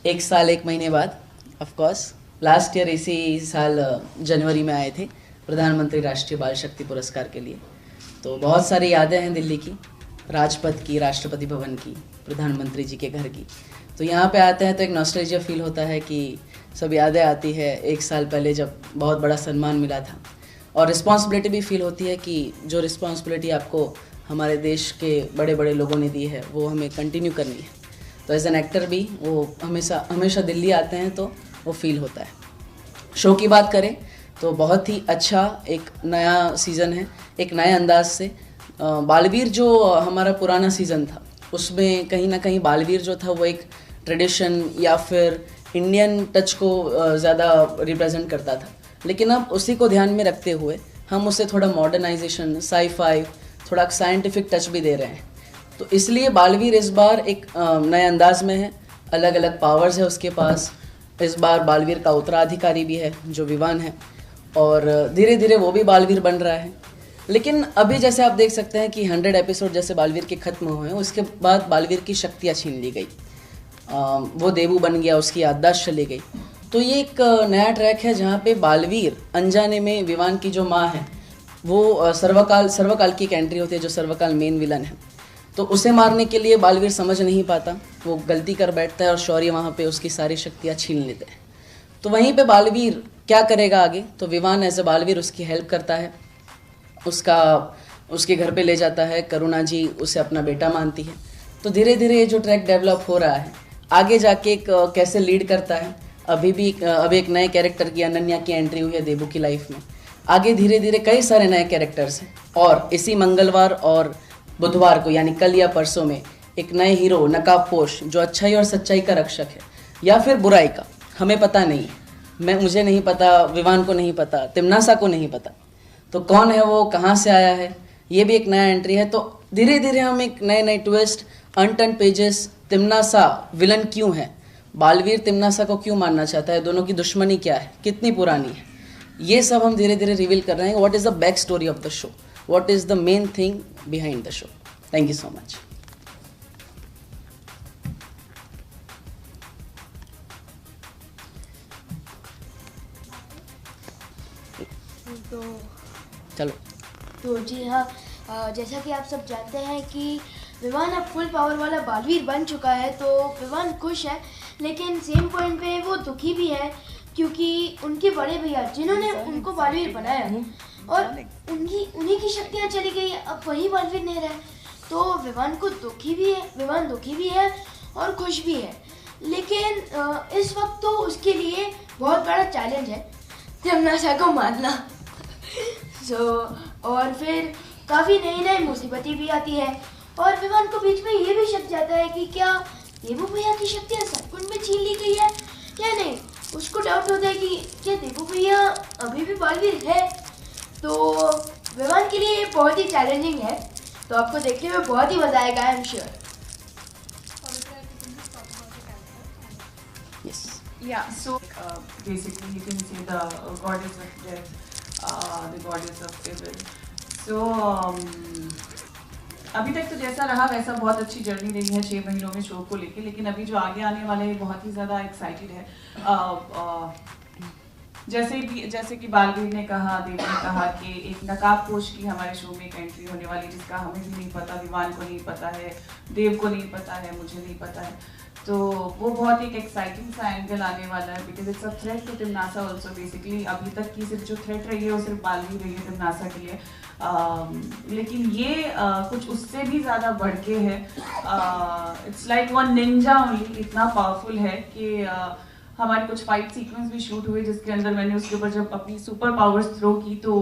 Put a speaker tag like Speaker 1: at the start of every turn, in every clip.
Speaker 1: एक साल एक महीने बाद ऑफ कोर्स लास्ट ईयर इसी साल जनवरी में आए थे प्रधानमंत्री राष्ट्रीय बाल शक्ति पुरस्कार के लिए। तो बहुत सारी यादें हैं दिल्ली की, राजपथ की, राष्ट्रपति भवन की, प्रधानमंत्री जी के घर की। तो यहाँ पे आते हैं तो एक नॉस्टैल्जिया फील होता है कि सब यादें आती है एक साल पहले जब बहुत बड़ा सम्मान मिला था, और रिस्पॉन्सिबिलिटी भी फील होती है कि जो रिस्पॉन्सिबिलिटी आपको हमारे देश के बड़े बड़े लोगों ने दी है वो हमें कंटिन्यू करनी है। तो एज एन एक्टर भी वो हमेशा दिल्ली आते हैं तो वो फील होता है। शो की बात करें तो बहुत ही अच्छा एक नया सीज़न है, एक नए अंदाज से। बालवीर जो हमारा पुराना सीज़न था उसमें कहीं ना कहीं बालवीर जो था वो एक ट्रेडिशन या फिर इंडियन टच को ज़्यादा रिप्रेजेंट करता था, लेकिन अब उसी को ध्यान में रखते हुए हम उसे थोड़ा मॉडर्नाइजेशन, साई-फाई, थोड़ा साइंटिफिक टच भी दे रहे हैं। तो इसलिए बालवीर इस बार एक नए अंदाज में है, अलग अलग पावर्स है उसके पास। इस बार बालवीर का उत्तराधिकारी भी है जो विवान है, और धीरे धीरे वो भी बालवीर बन रहा है। लेकिन अभी जैसे आप देख सकते हैं कि 100 एपिसोड जैसे बालवीर के ख़त्म हुए हैं, उसके बाद बालवीर की शक्तियाँ छीन ली गई, वो देवू बन गया, उसकी याददाश्त चली गई। तो ये एक नया ट्रैक है जहाँ पे बालवीर अनजाने में विवान की जो माँ है वो सर्वकाल की एक एंट्री होती है, जो सर्वकाल मेन विलन है। तो उसे मारने के लिए बालवीर समझ नहीं पाता, वो गलती कर बैठता है और शौर्य वहाँ पे उसकी सारी शक्तियाँ छीन लेते हैं। तो वहीं पे बालवीर क्या करेगा आगे, तो विवान एज ए बालवीर उसकी हेल्प करता है, उसके घर पे ले जाता है। करुणा जी उसे अपना बेटा मानती है। तो धीरे धीरे ये जो ट्रैक डेवलप हो रहा है आगे जाके कैसे लीड करता है। अभी एक नए कैरेक्टर की, अनन्या की एंट्री हुई है देवू की लाइफ में। आगे धीरे धीरे कई सारे नए कैरेक्टर्स हैं, और इसी मंगलवार और बुधवार को यानी कल या परसों में एक नए हीरो नकाबपोश जो अच्छाई और सच्चाई का रक्षक है या फिर बुराई का, हमें पता नहीं है। मुझे नहीं पता, विवान को नहीं पता, तिमनासा को नहीं पता, तो कौन है वो, कहाँ से आया है, ये भी एक नया एंट्री है। तो धीरे धीरे हम एक नए ट्विस्ट, अनटर्न पेजेस, तिमनासा विलन क्यों है, बालवीर तिमनासा को क्यों मारना चाहता है, दोनों की दुश्मनी क्या है, कितनी पुरानी है, ये सब हम धीरे धीरे रिवील कर रहे हैं। What is the back story of the show, what is the main thing behind the show. Thank you so much.
Speaker 2: तो
Speaker 1: चलो।
Speaker 2: तो जी हाँ, जैसा कि आप सब जानते हैं कि विवान अब फुल पावर वाला बालवीर बन चुका है, तो विवान खुश है, लेकिन सेम पॉइंट पे वो दुखी भी है, क्योंकि उनके बड़े भैया जिन्होंने उनको बालवीर बनाया और उन्हीं की शक्तियाँ चली गई, अब वही बालवीर नहीं रहे। तो विवान दुखी भी है और खुश भी है। लेकिन इस वक्त तो उसके लिए बहुत बड़ा चैलेंज है तिमनासा को मारना। और फिर काफ़ी नई मुसीबतें भी आती है, और विवान को बीच में ये भी शक जाता है कि क्या देवू भैया की शक्तियाँ सचमुच में छीन ली गई है या नहीं। उसको डाउट होता है कि क्या देवू भैया अभी भी बालवीर है। तो विवान के लिए बहुत ही चैलेंजिंग है, तो आपको देखते हुए बहुत ही मजा आएगा, I am sure.
Speaker 3: Yeah, so basically you can say the goddess of death, the goddess of evil. So अभी तक तो जैसा रहा वैसा बहुत अच्छी जर्नी रही है 6 महीनों में शो को लेके, लेकिन अभी जो आगे आने वाला है बहुत ही ज़्यादा एक्साइटेड है। जैसे कि बालवीर ने कहा, देव ने कहा कि एक नकाबपोश की हमारे शो में एक एंट्री होने वाली, जिसका हमें भी नहीं पता, विवान को नहीं पता है, देव को नहीं पता है, मुझे नहीं पता है। तो वो बहुत एक एक्साइटिंग सा एंगल आने वाला है, because it's a threat to तिमनासा ऑल्सो। बेसिकली अभी तक की सिर्फ जो थ्रेट रही है वो सिर्फ बालवीर रही है तिमनासा के लिए, लेकिन ये कुछ उससे भी ज़्यादा बढ़ के है। It's like one Ninja only, इतना पावरफुल है कि हमारे कुछ फाइट सीक्वेंस भी शूट हुए जिसके अंदर मैंने उसके ऊपर जब अपनी सुपर पावर्स थ्रो की तो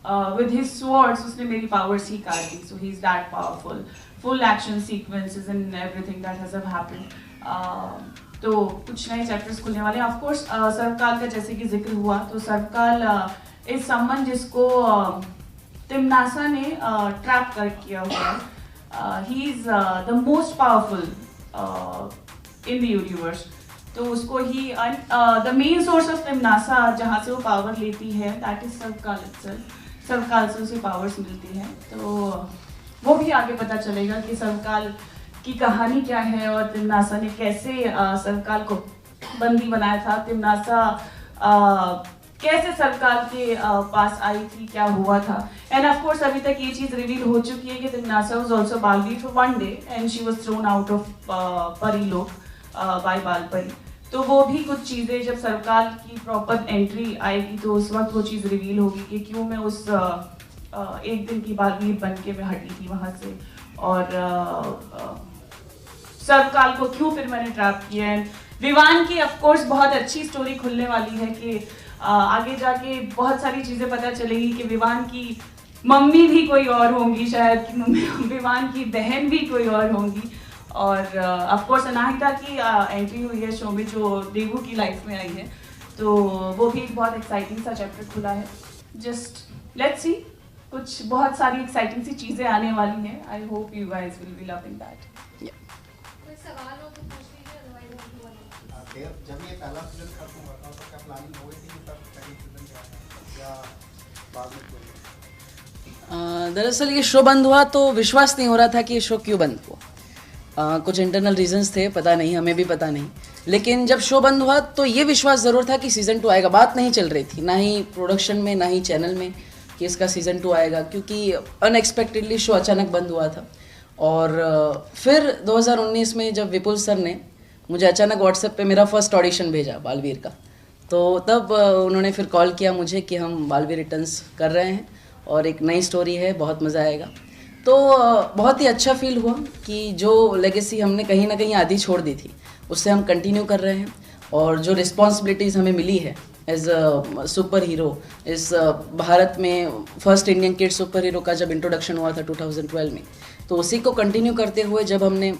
Speaker 3: विद हिज स्वॉर्ड्स उसने मेरी पावर्स ही काट दी। So he is that powerful. Full action sequences and everything that has happened. तो कुछ नए चैप्टर्स खुलने वाले हैं। ऑफ कोर्स सर्वकाल का जैसे कि जिक्र हुआ, तो सर्वकाल इज समवन जिसको तिमनासा ने ट्रैप कर किया हुआ है। He is the most powerful in the universe. तो उसको ही द मेन सोर्स ऑफ तिमनासा जहाँ से वो पावर लेती है दैट इज सर्वकाल इटसेल्फ। सर्वकाल से उसे पावर्स मिलती हैं। तो वो भी आगे पता चलेगा कि सर्वकाल की कहानी क्या है और तिम्नासा ने कैसे सरकार को बंदी बनाया था, तिम्नासा कैसे सरकार के पास आई थी, क्या हुआ था। एंड ऑफ कोर्स अभी तक ये चीज़ रिवील हो चुकी है कि Timnasa was also Baalveer for one day and she was thrown out of Parilok by Baalpari. तो वो भी कुछ चीज़ें जब सरकार की प्रॉपर एंट्री आएगी तो उस वक्त वो चीज़ रिवील होगी कि क्यों मैं उस एक दिन की बालवीर बन के मैं हटी थी वहाँ से, और सरकार को क्यों फिर मैंने ट्रैप किया है। विवान की ऑफ कोर्स बहुत अच्छी स्टोरी खुलने वाली है कि आगे जाके बहुत सारी चीज़ें पता चलेगी कि विवान की मम्मी भी कोई और होंगी, शायद विवान की बहन भी कोई और होंगी, और ऑफ कोर्स अनाहिता की एंट्री हुई है शो में जो देवू की लाइफ में आई है, तो वो भी बहुत एक्साइटिंग सा चैप्टर खुला है। जस्ट लेट्स सी, कुछ बहुत सारी एक्साइटिंग सी चीज़ें आने वाली हैं। I hope you guys will be loving that.
Speaker 4: जब ये पहला सीजन खत्म हुआ था तो क्या प्लानिंग हो गई थी कि तब सेकंड सीजन क्या है या बाद में?
Speaker 1: दरअसल ये शो बंद हुआ तो विश्वास नहीं हो रहा था कि ये शो क्यों बंद हुआ। कुछ इंटरनल रीजंस थे, पता नहीं, हमें भी पता नहीं, लेकिन जब शो बंद हुआ तो ये विश्वास ज़रूर था कि सीज़न 2 आएगा। बात नहीं चल रही थी, ना ही प्रोडक्शन में ना ही चैनल में कि इसका सीज़न 2 आएगा, क्योंकि अनएक्सपेक्टेडली शो अचानक बंद हुआ था। और फिर 2019 में जब विपुल सर ने मुझे अचानक व्हाट्सएप पे मेरा फर्स्ट ऑडिशन भेजा बालवीर का, तो तब उन्होंने फिर कॉल किया मुझे कि हम बालवीर रिटर्न्स कर रहे हैं और एक नई स्टोरी है, बहुत मज़ा आएगा। तो बहुत ही अच्छा फील हुआ कि जो लेगेसी हमने कहीं ना कहीं आधी छोड़ दी थी उससे हम कंटिन्यू कर रहे हैं, और जो रिस्पॉन्सिबिलिटीज़ हमें मिली है एज अ सुपर हीरो, इस भारत में first Indian kid super hero का जब इंट्रोडक्शन हुआ था 2012 में, तो उसी को कंटिन्यू करते हुए जब हमने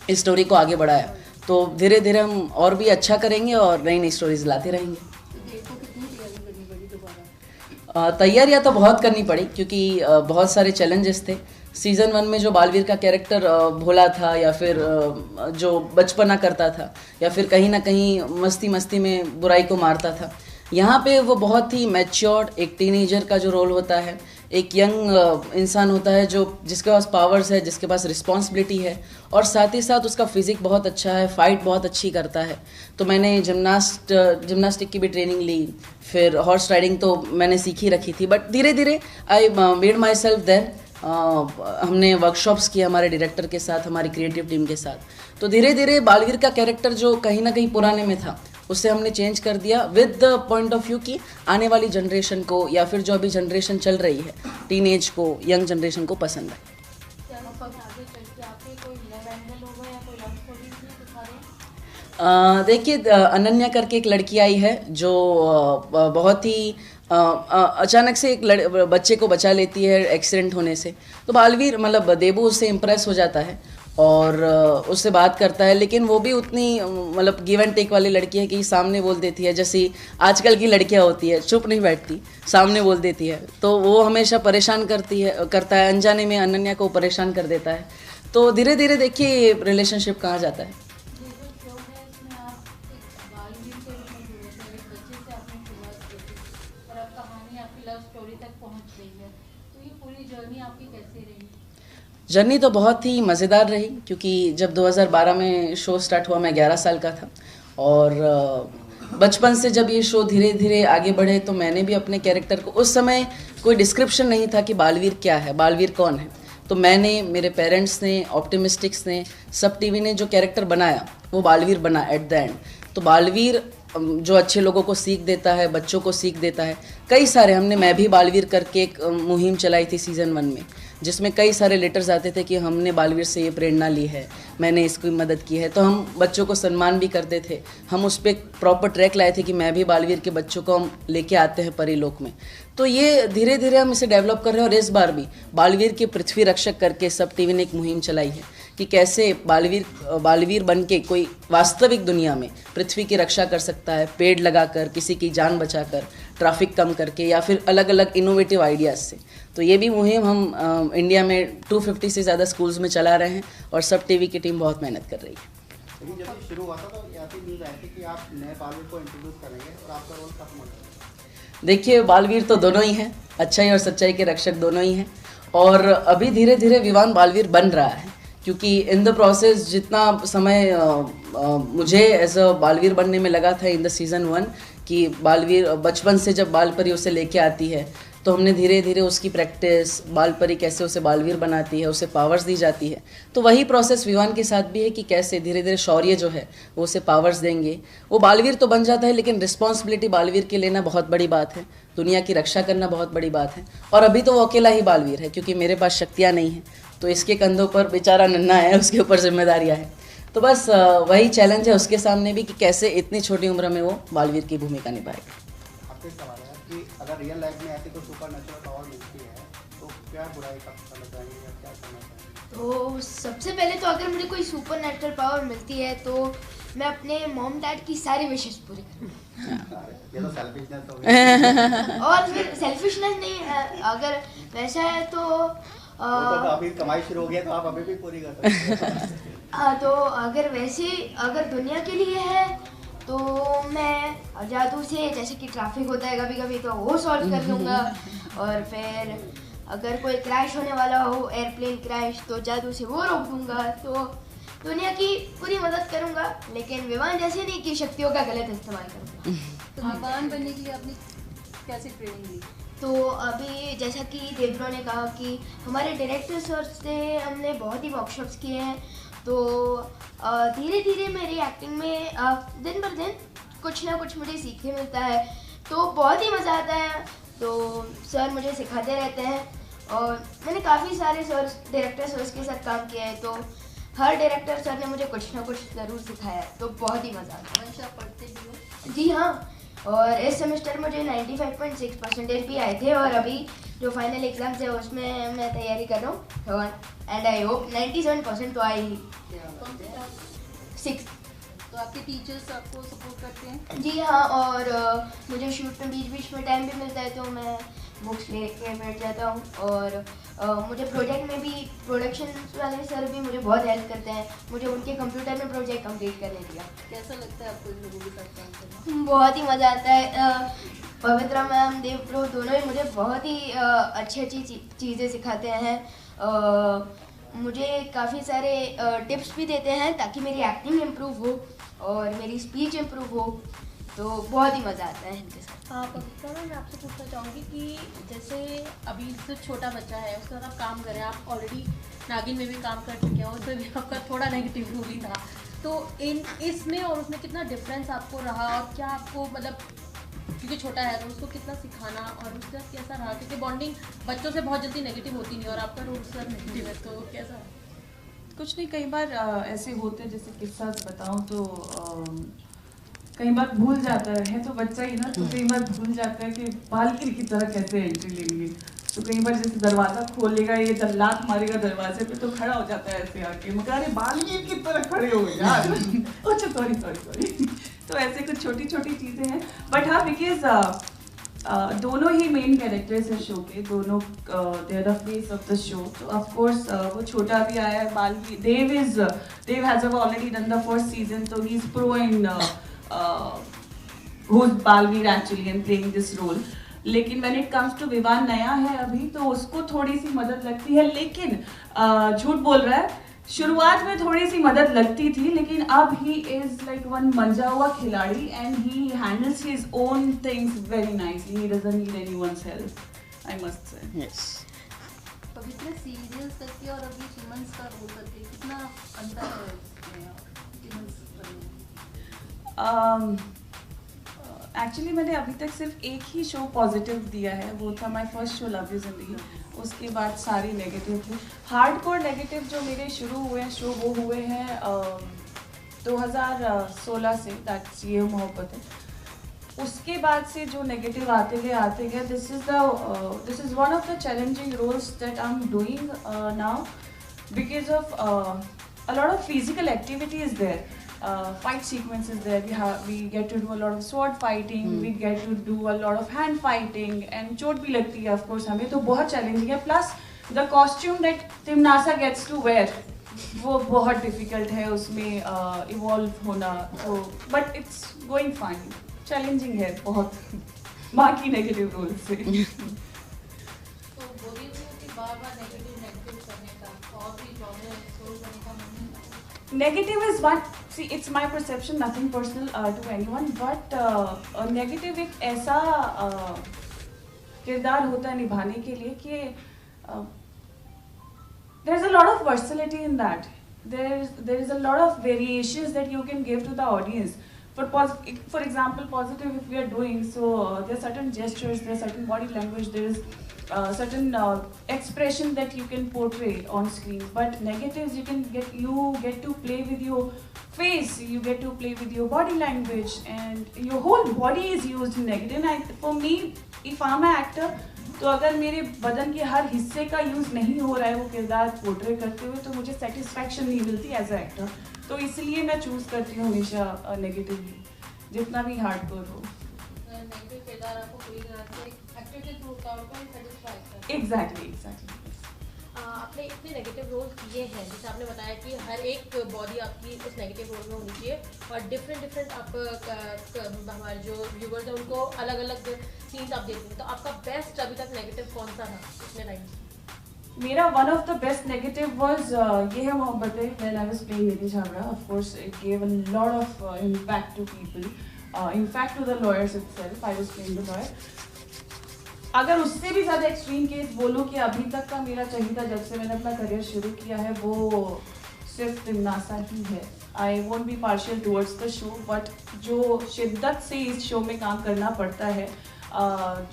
Speaker 1: इस स्टोरी को आगे बढ़ाया तो धीरे धीरे हम और भी अच्छा करेंगे और नई नई स्टोरीज लाते रहेंगे। तैयारियां तो बहुत करनी पड़ी क्योंकि बहुत सारे चैलेंजेस थे। सीज़न 1 में जो बालवीर का कैरेक्टर भोला था, या फिर जो बचपना करता था, या फिर कहीं ना कहीं मस्ती मस्ती में बुराई को मारता था, यहाँ पे वो बहुत ही मैच्योर्ड एक टीनेजर का जो रोल होता है, एक यंग इंसान होता है जो जिसके पास पावर्स है, जिसके पास रिस्पॉन्सिबिलिटी है, और साथ ही साथ उसका फिजिक बहुत अच्छा है, फाइट बहुत अच्छी करता है। तो मैंने जिम्नास्टिक की भी ट्रेनिंग ली, फिर हॉर्स राइडिंग तो मैंने सीखी रखी थी, बट धीरे धीरे I made myself there. हमने वर्कशॉप्स किए हमारे डायरेक्टर के साथ, हमारी क्रिएटिव टीम के साथ। तो धीरे धीरे बालवीर का कैरेक्टर जो कहीं ना कहीं पुराने में था उससे हमने चेंज कर दिया with the point of view कि आने वाली जनरेशन को, या फिर जो अभी जनरेशन चल रही है टीनेज को, यंग जनरेशन को पसंद है। देखिए, अनन्या करके एक लड़की आई है जो बहुत ही अचानक से एक बच्चे को बचा लेती है एक्सीडेंट होने से। तो बालवीर मतलब देबू उससे इम्प्रेस हो जाता है और उससे बात करता है, लेकिन वो भी उतनी मतलब गिव एंड टेक वाली लड़की है कि सामने बोल देती है, जैसी आजकल की लड़कियां होती है, चुप नहीं बैठती, सामने बोल देती है। तो वो हमेशा परेशान करता है, अनजाने में अनन्या को परेशान कर देता है। तो धीरे धीरे देखिए रिलेशनशिप कहाँ जाता है। जर्नी तो बहुत ही मज़ेदार रही, क्योंकि जब 2012 में शो स्टार्ट हुआ मैं 11 साल का था, और बचपन से जब ये शो धीरे धीरे आगे बढ़े तो मैंने भी अपने कैरेक्टर को, उस समय कोई डिस्क्रिप्शन नहीं था कि बालवीर क्या है, बालवीर कौन है, तो मैंने, मेरे पेरेंट्स ने, ऑप्टिमिस्टिक्स ने, सब टीवी ने जो कैरेक्टर बनाया वो बालवीर बना एट द एंड। तो बालवीर जो अच्छे लोगों को सीख देता है, बच्चों को सीख देता है। कई सारे हमने मैं भी बालवीर करके एक मुहिम चलाई थी सीज़न 1 में, जिसमें कई सारे लेटर्स आते थे कि हमने बालवीर से ये प्रेरणा ली है, मैंने इसकी मदद की है। तो हम बच्चों को सम्मान भी करते थे, हम उस पर प्रॉपर ट्रैक लाए थे कि मैं भी बालवीर के बच्चों को हम लेके आते हैं परिलोक में। तो ये धीरे धीरे हम इसे डेवलप कर रहे हैं, और इस बार भी बालवीर के पृथ्वी रक्षक करके सब टीवी ने एक मुहिम चलाई है कि कैसे बालवीर बन के कोई वास्तविक दुनिया में पृथ्वी की रक्षा कर सकता है, पेड़ लगाकर, किसी की जान बचाकर, ट्रैफिक कम करके, या फिर अलग अलग इनोवेटिव आइडियाज़ से। तो ये भी मुहिम हम इंडिया में 250 से ज़्यादा स्कूल्स में चला रहे हैं, और सब टीवी की टीम बहुत मेहनत कर रही है।
Speaker 4: लेकिन जब शुरू हुआ था तो ऐसी न्यूज़ आई थी कि आप नए बालवीर को इंट्रोड्यूस करेंगे और आपका रोल खत्म हो जाएगा।
Speaker 1: देखिए, बालवीर तो दोनों ही हैं, अच्छाई और सच्चाई के रक्षक दोनों ही हैं, और अभी धीरे धीरे विवान बालवीर बन रहा है, क्योंकि इन द प्रोसेस जितना समय मुझे एज अ बालवीर बनने में लगा था इन द सीज़न 1 कि बालवीर बचपन से जब बाल परी उसे लेके आती है तो हमने धीरे धीरे उसकी प्रैक्टिस, बाल परी कैसे उसे बालवीर बनाती है, उसे पावर्स दी जाती है, तो वही प्रोसेस विवान के साथ भी है कि कैसे धीरे धीरे शौर्य जो है वो उसे पावर्स देंगे। वो बालवीर तो बन जाता है लेकिन रिस्पॉन्सिबिलिटी बालवीर के लेना बहुत बड़ी बात है, दुनिया की रक्षा करना बहुत बड़ी बात है। और अभी तो वो अकेला ही बालवीर है क्योंकि मेरे पास शक्तियाँ नहीं हैं, तो इसके कंधों पर बेचारा नन्हा है, उसके ऊपर जिम्मेदारियाँ हैं। तो बस वही चैलेंज है उसके सामने भी कि कैसे इतनी छोटी उम्र में वो बालवीर की भूमिका निभाएगा।
Speaker 4: आपसे सवाल है कि अगर रियल लाइफ में ऐसी कोई सुपर नेचुरल पावर मिलती है तो क्या बुराई का पता लगाएंगे या क्या करना चाहेंगे?
Speaker 2: तो सबसे पहले तो अगर मुझे कोई सुपर नेचुरल पावर मिलती है तो मैं अपने मॉम डैड की सारी विशेष पूरी करूँगा।
Speaker 4: ये तो सेल्फिशनेस हो गई।
Speaker 2: और फिर सेल्फिशनेस नहीं है, अगर वैसा है तो
Speaker 4: वो तो अभी कमाई शुरू हो गई है तो आप अभी भी पूरी कर सकते हैं।
Speaker 2: तो अगर वैसे अगर दुनिया के लिए है तो मैं जादू से, जैसे कि ट्रैफिक होता है कभी कभी, तो वो सॉल्व कर दूंगा। और फिर अगर कोई क्रैश होने वाला हो, एयरप्लेन क्रैश, तो जादू से वो रोक दूंगा। तो दुनिया की पूरी मदद करूंगा, लेकिन विवान जैसे नहीं कि शक्तियों का गलत इस्तेमाल करूंगा।
Speaker 5: तो विवान बनने के लिए आपने कैसे ट्रेनिंग ली?
Speaker 2: तो अभी जैसा कि देवब्रो ने कहा कि हमारे डायरेक्टर सर से हमने बहुत ही वर्कशॉप्स किए हैं, तो धीरे धीरे मेरी एक्टिंग में दिन बर दिन कुछ ना कुछ मुझे सीखने मिलता है, तो बहुत ही मज़ा आता है। तो सर मुझे सिखाते रहते हैं और मैंने काफ़ी सारे सर, डायरेक्टर सर्स के साथ काम किया है, तो हर डायरेक्टर सर ने मुझे कुछ ना कुछ ज़रूर सिखाया है, तो बहुत ही मज़ा आता है।
Speaker 5: हमेशा पढ़ते भी हो?
Speaker 2: जी हाँ, और इस सेमेस्टर मुझे 95.6% भी आए थे, और अभी जो फाइनल एग्जाम्स है उसमें मैं तैयारी कर रहा हूँ, एंड आई होप 97% तो आई ही।
Speaker 5: कौन से क्लास?
Speaker 2: 6।
Speaker 5: तो आपके टीचर्स आपको सपोर्ट करते हैं?
Speaker 2: जी हाँ, और मुझे शूट में बीच बीच में टाइम भी मिलता है, तो मैं बुक्स लेके बैठ जाता हूँ। और मुझे प्रोजेक्ट में भी प्रोडक्शन वाले सर भी मुझे बहुत हेल्प करते हैं, मुझे उनके कंप्यूटर में प्रोजेक्ट कंप्लीट करने दिया।
Speaker 5: कैसा लगता है आपको इन लोगों के साथ काम करना?
Speaker 2: बहुत ही मज़ा आता है। पवित्रा मैम, देवब्रो दोनों ही मुझे बहुत ही अच्छी अच्छी चीज़ें सिखाते हैं। मुझे काफ़ी सारे टिप्स भी देते हैं ताकि मेरी एक्टिंग इम्प्रूव हो और मेरी स्पीच इम्प्रूव हो, तो बहुत ही मज़ा आता है इनके साथ।
Speaker 5: हाँ पवित्रा मैम, मैं आपसे पूछना चाहूँगी कि जैसे अभी से छोटा बच्चा है, उसके साथ आप काम कर रहे हैं, आप ऑलरेडी नागिन में भी काम कर चुके हैं, उसमें भी आपका थोड़ा नेगेटिव रोल ही था, तो इसमें और उसमें कितना डिफरेंस आपको रहा, और क्या आपको मतलब, क्योंकि छोटा है तो उसको कितना सिखाना और उसका कैसा रहा, क्योंकि बॉन्डिंग बच्चों से बहुत जल्दी नेगेटिव होती नहीं, और आपका रोल सर नेगेटिव है, तो कैसा?
Speaker 3: कुछ नहीं, कई बार ऐसे होते हैं, जैसे किस्सा बताऊं तो कई बार भूल जाता है तो बच्चा ही ना, तो कई बार भूल जाता है कि बालवीर की तरह कैसे एंट्री लेंगे। तो कई बार जैसे दरवाज़ा खोलेगा, ये लात मारेगा दरवाजे पे, तो खड़ा हो जाता है ऐसे आके, मगर अरे बालवीर की तरह खड़े हो यार। अच्छा सॉरी। तो ऐसे कुछ छोटी छोटी चीज़ें हैं, बट हाँ बिकॉज दोनों ही मेन कैरेक्टर्स हैं शो के, दोनों they are the face of the show. तो ऑफ कोर्स वो छोटा भी आया है, Baalveer, Dev has already done the first season, so he's pro in who's Baalveer actually and playing this role. लेकिन when it comes to Vivaan नया है अभी, तो उसको थोड़ी सी मदद लगती है, लेकिन झूठ बोल रहा है, शुरुआत में थोड़ी सी मदद लगती थी, लेकिन अब ही इज लाइक वन मंजा हुआ खिलाड़ी and he handles his own things very nicely, he doesn't need anyone's help, I must say.
Speaker 1: Yes,
Speaker 5: Pavitra serials करके और अभी सीमंस का रोल करके कितना अंतर है
Speaker 3: एक्चुअली मैंने अभी तक सिर्फ एक ही शो पॉजिटिव दिया है, वो था my first show love you जिंदगी, उसके बाद सारी नेगेटिव थे। हार्डकोर नेगेटिव जो मेरे शुरू हुए हैं शो, वो हुए हैं 2016 से, दैट्स ये मोहब्बत है। उसके बाद से जो नेगेटिव आते गए, this is one of the challenging roles that I am doing now, because of a lot of physical activity is there. Fight sequences there. We get to do a lot of sword fighting. We get to do a lot of hand fighting, and चोट भी लगती है of course हमें, तो बहुत challenging है. Plus the costume that Timnasa gets to wear, वो बहुत difficult है उसमें evolve होना. So but it's going fine. Challenging है बहुत. माँ की negative role से.
Speaker 5: तो बोरियत नहीं होती बार-बार नेगेटिव करने का, और भी जॉनर एक्सप्लोर करने
Speaker 3: Negative is one. See, it's my perception, nothing personal to anyone. But negative एक ऐसा किरदार होता है निभाने के लिए कि there's a lot of versatility in that. There is a lot of variations that you can give to the audience. For example, positive if we are doing, so there are certain gestures, there are certain body language, there is certain expression that you can portray on screen. But negatives, you get to play with your face, you get to play with your body language, and your whole body is used in negative. And for me, if I'm an actor, तो अगर मेरे बदन के हर हिस्से का use नहीं हो रहा है वो किरदार पोर्ट्रे करते हुए, तो मुझे सेटिस्फैक्शन नहीं मिलती एज अ एक्टर. तो इसलिए मैं चूज़ करती हूँ हमेशा नेगेटिवली, जितना भी हार्डकोर हो.
Speaker 5: नेगेटिव किरदार आपको पूरी तरह से एक्टर के थ्रू का आपको सेटिस्फाई करता है.
Speaker 3: एग्जैक्टली.
Speaker 5: आपने इतने नेगेटिव रोल किए हैं, जैसे आपने बताया कि हर एक बॉडी आपकी उस नेगेटिव रोल में होनी चाहिए और डिफरेंट आप हमारे जो व्यूवर्स हैं उनको अलग अलग सीन्स आप देते हैं. तो आपका बेस्ट अभी तक नेगेटिव कौन सा था इतने टाइम?
Speaker 3: मेरा one of the best negative was ये है Mohabbatein, when I was playing Nidhi Chhabra. Of course it gave a lot of impact to people, in fact to the lawyers itself. I was playing the lawyer. अगर उससे भी ज़्यादा extreme case बोलो कि अभी तक का मेरा चाहिए जब से मैंने अपना करियर शुरू किया है, वो सिर्फ तिमनासा ही है. I won't be partial towards the show, but जो शिद्दत से इस शो में काम करना पड़ता है,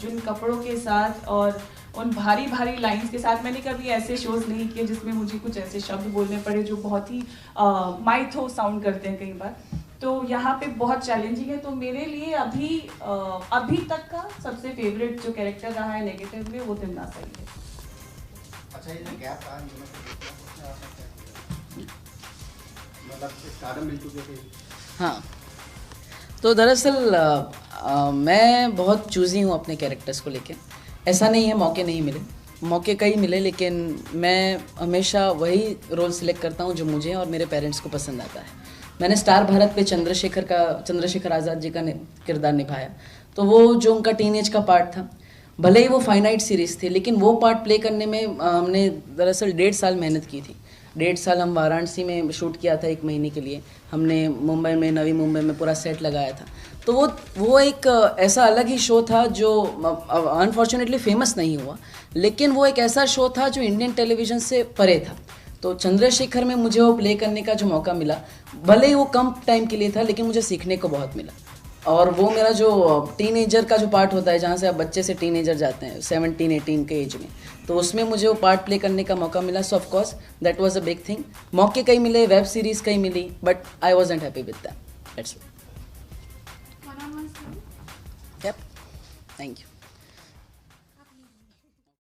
Speaker 3: जिन कपड़ों के साथ और उन भारी भारी लाइंस के साथ. मैंने कभी ऐसे शोज़ नहीं किए जिसमें मुझे कुछ ऐसे शब्द बोलने पड़े जो बहुत ही माइथो साउंड करते हैं कई बार. तो यहाँ पे बहुत चैलेंजिंग है. तो मेरे लिए अभी तक का सबसे फेवरेट जो कैरेक्टर रहा है नेगेटिव में, वो तिमनासा ही है.
Speaker 4: अच्छा, ये जो गैप रहा इन दोनों के बीच में, उसमें आपका क्या किया? मतलब स्टारडम मिल चुके थे.
Speaker 1: हाँ, तो दरअसल मैं बहुत चूज़ी हूँ अपने कैरेक्टर्स को लेके. ऐसा नहीं है मौके नहीं मिले, मौके कई मिले, लेकिन मैं हमेशा वही रोल सिलेक्ट करता हूँ जो मुझे और मेरे पेरेंट्स को पसंद आता है. मैंने स्टार भारत पे चंद्रशेखर आज़ाद जी का किरदार निभाया. तो वो जो उनका टीनेज का पार्ट था, भले ही वो फाइनाइट सीरीज़ थी, लेकिन वो पार्ट प्ले करने में हमने दरअसल 1.5 साल मेहनत की थी. 1.5 साल हम वाराणसी में शूट किया था 1 महीने के लिए. हमने मुंबई में, नवी मुंबई में पूरा सेट लगाया था. तो वो एक ऐसा अलग ही शो था जो अनफॉर्चुनेटली फेमस नहीं हुआ, लेकिन वो एक ऐसा शो था जो इंडियन टेलीविज़न से परे था. तो चंद्रशेखर में मुझे वो प्ले करने का जो मौका मिला, भले ही वो कम टाइम के लिए था, लेकिन मुझे सीखने को बहुत मिला. और वो मेरा जो टीनेजर का जो पार्ट होता है, जहाँ से आप बच्चे से टीनेजर जाते हैं 17-18 के एज में, तो उसमें मुझे वो पार्ट प्ले करने का मौका मिला. So of course that was a big thing. मौके कई मिले, वेब सीरीज़ कई मिली, but I wasn't happy with that. That's it. Yep, thank you.